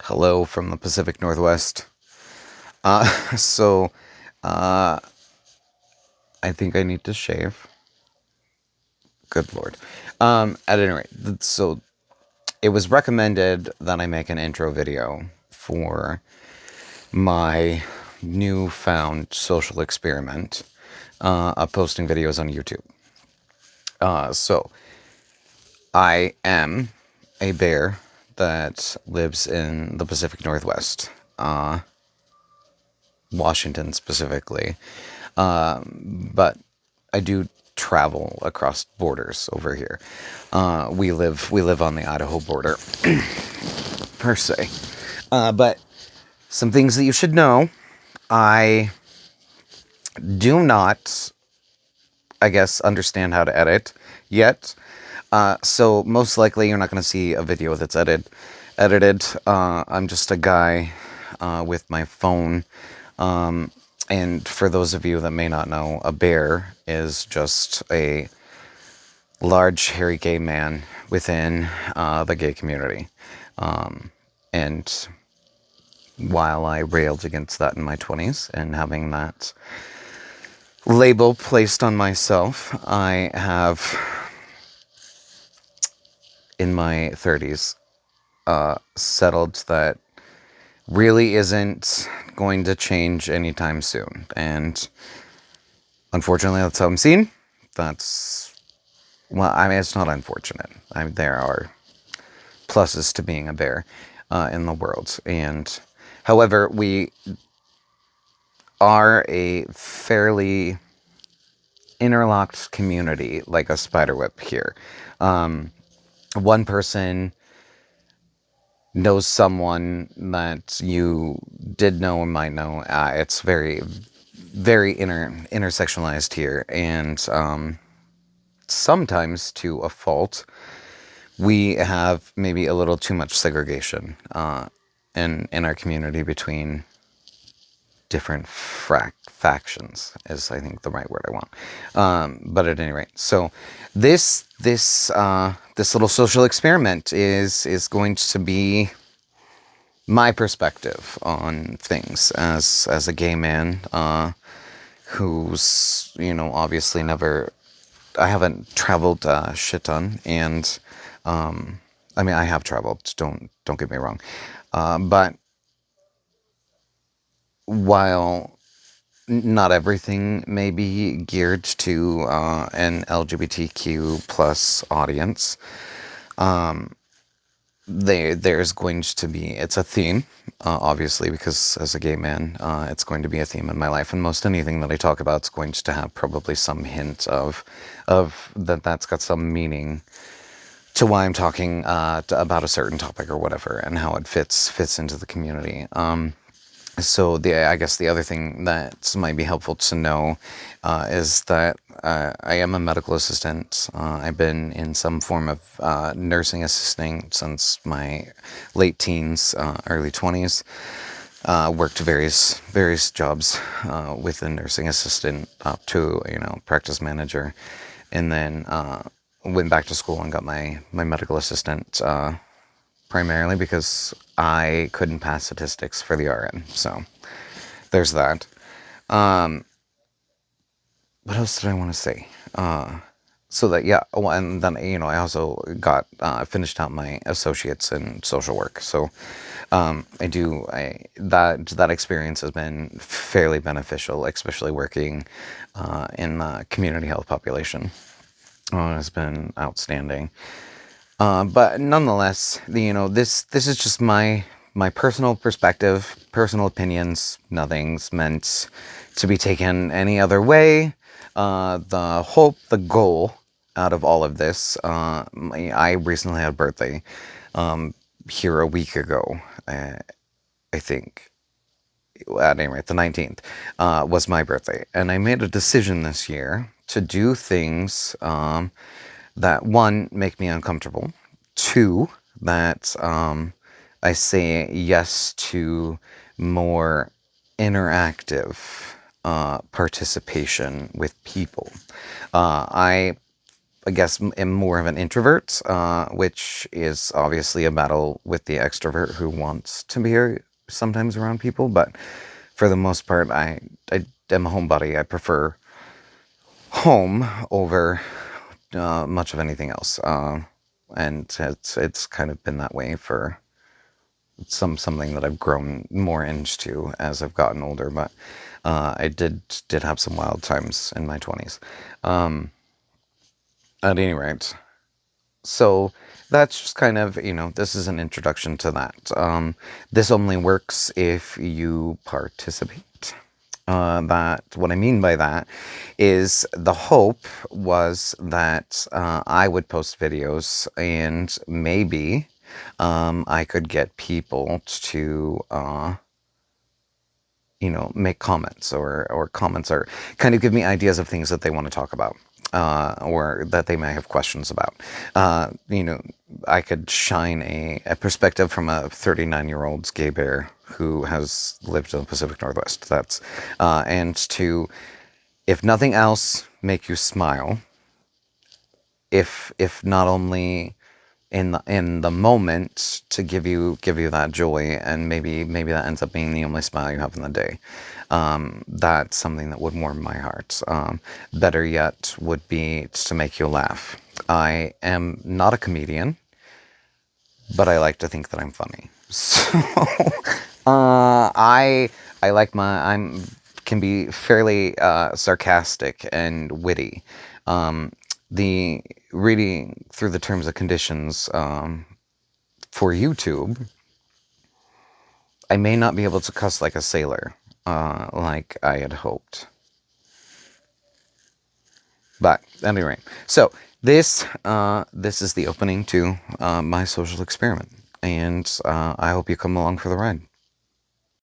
Hello from the Pacific Northwest. Uh, so, uh, I think I need to shave. Good lord. At any rate, so it was recommended that I make an intro video for my newfound social experiment of posting videos on YouTube. So, I am a bear that lives in the Pacific Northwest, Washington specifically. But I do travel across borders over here. We live on the Idaho border per se. But some things that you should know. I do not, I guess, understand how to edit yet. So most likely you're not going to see a video that's edited. I'm just a guy with my phone. And for those of you that may not know, a bear is just a large, hairy gay man within the gay community. And while I railed against that in my 20s and having that label placed on myself, I have, in my 30s, settled that really isn't going to change anytime soon. And unfortunately, that's how I'm seen. Well, I mean, it's not unfortunate. There are pluses to being a bear in the world. And however, we are a fairly interlocked community, like a spiderweb here. One person knows someone that you did know or might know. It's very, very intersectionalized here, and sometimes to a fault, we have maybe a little too much segregation in our community between different factions is, I think, the right word I want. But at any rate, so this little social experiment is going to be my perspective on things as a gay man who's, obviously never. I haven't traveled shit ton, and I mean, I have traveled. Don't get me wrong, but while not everything may be geared to an LGBTQ plus audience, there's going to be, it's a theme, obviously, because as a gay man, it's going to be a theme in my life, and most anything that I talk about is going to have probably some hint of that's got some meaning to why I'm talking about a certain topic or whatever, and how it fits into the community. So I guess the other thing that might be helpful to know is that I am a medical assistant. I've been in some form of nursing assisting since my late teens, early 20s. Worked various jobs with a nursing assistant up to practice manager, and then went back to school and got my medical assistant. Primarily because I couldn't pass statistics for the RN. So there's that. What else did I want to say? So that, yeah, oh, and then I also got finished out my associates in social work. So that experience has been fairly beneficial, especially working in the community health population. It's been outstanding. But nonetheless, this is just my personal perspective, personal opinions. Nothing's meant to be taken any other way. The goal out of all of this. I recently had a birthday here a week ago. I think. At any rate, the 19th was my birthday, and I made a decision this year to do things that, one, make me uncomfortable, two, that I say yes to more interactive participation with people. I I guess, am more of an introvert, which is obviously a battle with the extrovert who wants to be sometimes around people. But for the most part, I am a homebody. I prefer home over much of anything else. And it's kind of been that way for something that I've grown more into as I've gotten older. But I did have some wild times in my 20s. At any rate, so that's just kind of, this is an introduction to that. This only works if you participate. That what I mean by that is the hope was that I would post videos and maybe I could get people to make comments, or comments, or kind of give me ideas of things that they want to talk about, or that they may have questions about. I could shine a perspective from a 39-year-old gay bear who has lived in the Pacific Northwest. And to, if nothing else, make you smile. If not only in the moment, to give you that joy, and maybe that ends up being the only smile you have in the day. That's something that would warm my heart. Better yet would be to make you laugh. I am not a comedian, but I like to think that I'm funny. So I like can be fairly sarcastic and witty. The reading through the terms and conditions for YouTube, I may not be able to cuss like a sailor, like I had hoped. But anyway, so this is the opening to my social experiment, and I hope you come along for the ride.